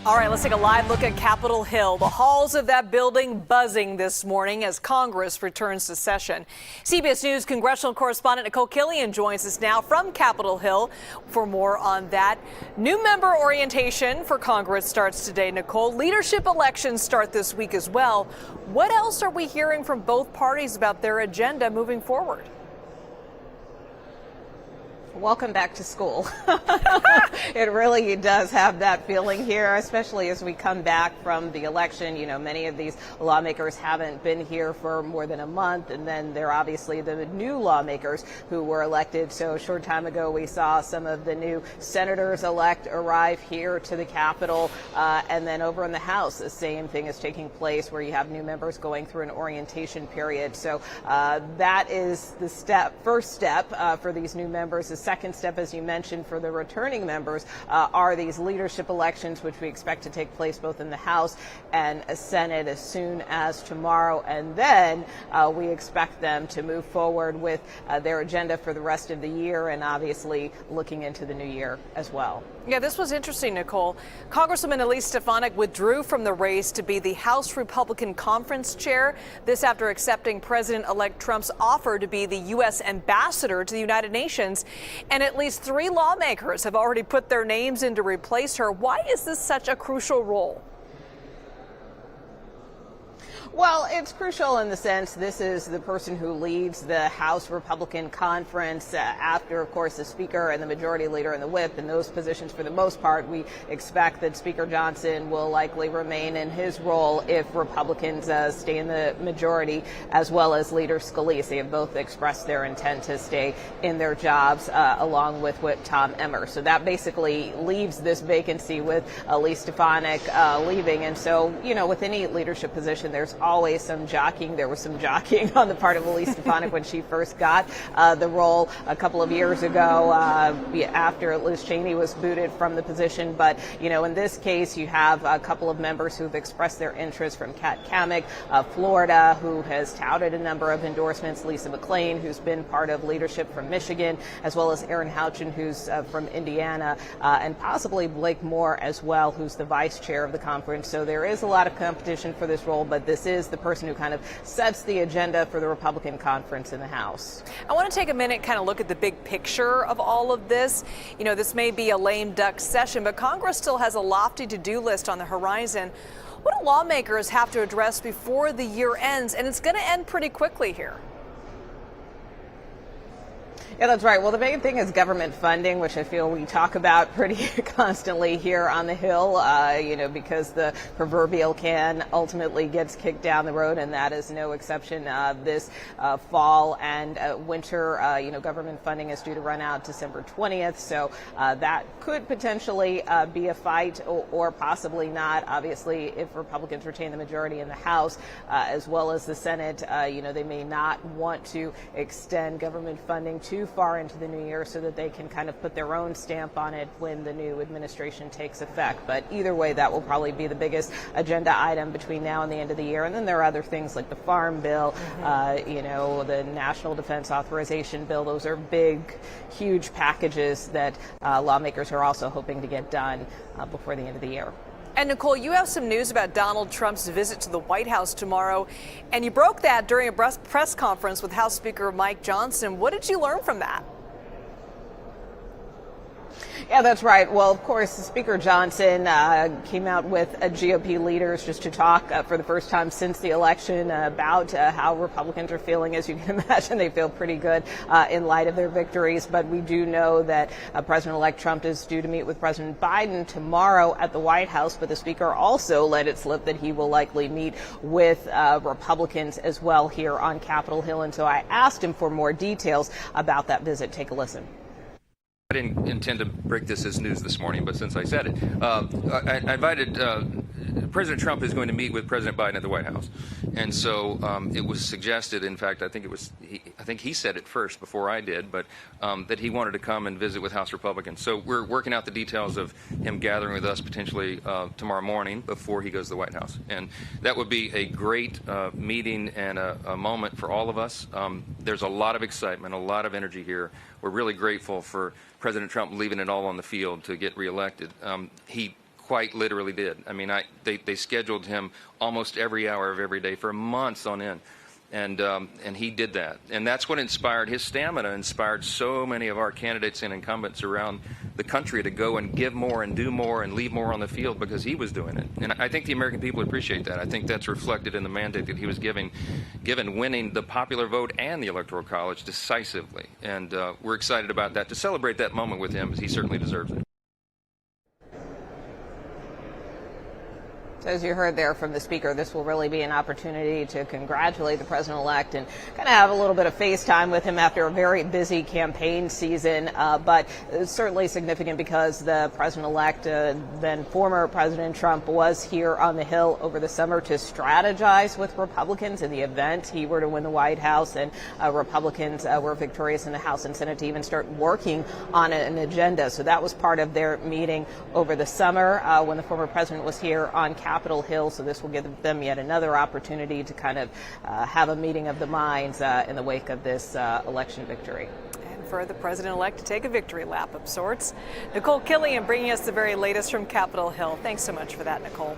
All right, let's take a live look at Capitol Hill. The halls of that building buzzing this morning as Congress returns to session. CBS News congressional correspondent Nikole Killion joins us now from Capitol Hill for more on that. New member orientation for Congress starts today, Nikole. Leadership elections start this week as well. What else are we hearing from both parties about their agenda moving forward? Welcome back to school. It really does have that feeling here, especially as we come back from the election. You know, many of these lawmakers haven't been here for more than a month, and then there are obviously the new lawmakers who were elected. So a short time ago, we saw some of the new senators-elect arrive here to the Capitol, and then over in the House, the same thing is taking place where you have new members going through an orientation period. So that is the first step for these new members. The second step, as you mentioned, for the returning members are these leadership elections, which we expect to take place both in the House and Senate as soon as tomorrow. And then we expect them to move forward with their agenda for the rest of the year and obviously looking into the new year as well. Yeah, this was interesting, Nikole. Congresswoman Elise Stefanik withdrew from the race to be the House Republican Conference chair. This after accepting President-elect Trump's offer to be the U.S. ambassador to the United Nations. And at least 3 lawmakers have already put their names in to replace her. Why is this such a crucial role? Well, it's crucial in the sense this is the person who leads the House Republican Conference after, of course, the Speaker and the Majority Leader and the Whip. In those positions, for the most part, we expect that Speaker Johnson will likely remain in his role if Republicans stay in the majority, as well as Leader Scalise. They have both expressed their intent to stay in their jobs, along with Whip Tom Emmer. So that basically leaves this vacancy with Elise Stefanik leaving. And so, you know, with any leadership position, there's always some jockeying. There was some jockeying on the part of Elise Stefanik when she first got the role a couple of years ago after Liz Cheney was booted from the position. But, you know, in this case, you have a couple of members who've expressed their interest from Kat Cammack, Florida, who has touted a number of endorsements, Lisa McClain, who's been part of leadership from Michigan, as well as Aaron Houchin, who's from Indiana, and possibly Blake Moore as well, who's the vice chair of the conference. So there is a lot of competition for this role, but this is the person who kind of sets the agenda for the Republican conference in the House. I want to take a minute, kind of look at the big picture of all of this. You know, this may be a lame duck session, but Congress still has a lofty to-do list on the horizon. What do lawmakers have to address before the year ends? And it's going to end pretty quickly here. Yeah, that's right. Well, the main thing is government funding, which I feel we talk about pretty constantly here on the Hill, you know, because the proverbial can ultimately gets kicked down the road, and that is no exception this fall and winter. You know, government funding is due to run out December 20th, so that could potentially be a fight or possibly not. Obviously, if Republicans retain the majority in the House as well as the Senate, you know, they may not want to extend government funding too far into the new year so that they can kind of put their own stamp on it when the new administration takes effect. But either way, that will probably be the biggest agenda item between now and the end of the year. And then there are other things like the Farm Bill, you know, the National Defense Authorization Bill. Those are big, huge packages that lawmakers are also hoping to get done before the end of the year. And Nikole, you have some news about Donald Trump's visit to the White House tomorrow, and you broke that during a press conference with House Speaker Mike Johnson. What did you learn from that? Yeah, that's right. Well, of course, Speaker Johnson came out with GOP leaders just to talk for the first time since the election about how Republicans are feeling. As you can imagine, they feel pretty good in light of their victories. But we do know that President-elect Trump is due to meet with President Biden tomorrow at the White House. But the Speaker also let it slip that he will likely meet with Republicans as well here on Capitol Hill. And so I asked him for more details about that visit. Take a listen. I didn't intend to break this as news this morning, but since I said it, I invited President Trump is going to meet with President Biden at the White House, and so it was suggested. In fact, I think he said it first before I did, but that he wanted to come and visit with House Republicans. So we're working out the details of him gathering with us potentially tomorrow morning before he goes to the White House, and that would be a great meeting and a moment for all of us. There's a lot of excitement, a lot of energy here. We're really grateful for President Trump leaving it all on the field to get reelected. He quite literally did. I mean, they scheduled him almost every hour of every day for months on end. And he did that. And that's what inspired his stamina, inspired so many of our candidates and incumbents around the country to go and give more and do more and leave more on the field because he was doing it. And I think the American people appreciate that. I think that's reflected in the mandate that he was given winning the popular vote and the Electoral College decisively. And we're excited about that, to celebrate that moment with him, as he certainly deserves it. As you heard there from the speaker, this will really be an opportunity to congratulate the president-elect and kind of have a little bit of FaceTime with him after a very busy campaign season. But it's certainly significant because the president-elect, then former President Trump, was here on the Hill over the summer to strategize with Republicans in the event he were to win the White House and Republicans were victorious in the House and Senate, to even start working on an agenda. So that was part of their meeting over the summer when the former president was here on Capitol Hill. So this will give them yet another opportunity to kind of have a meeting of the minds in the wake of this election victory. And for the president-elect to take a victory lap of sorts. Nikole Killion bringing us the very latest from Capitol Hill. Thanks so much for that, Nikole.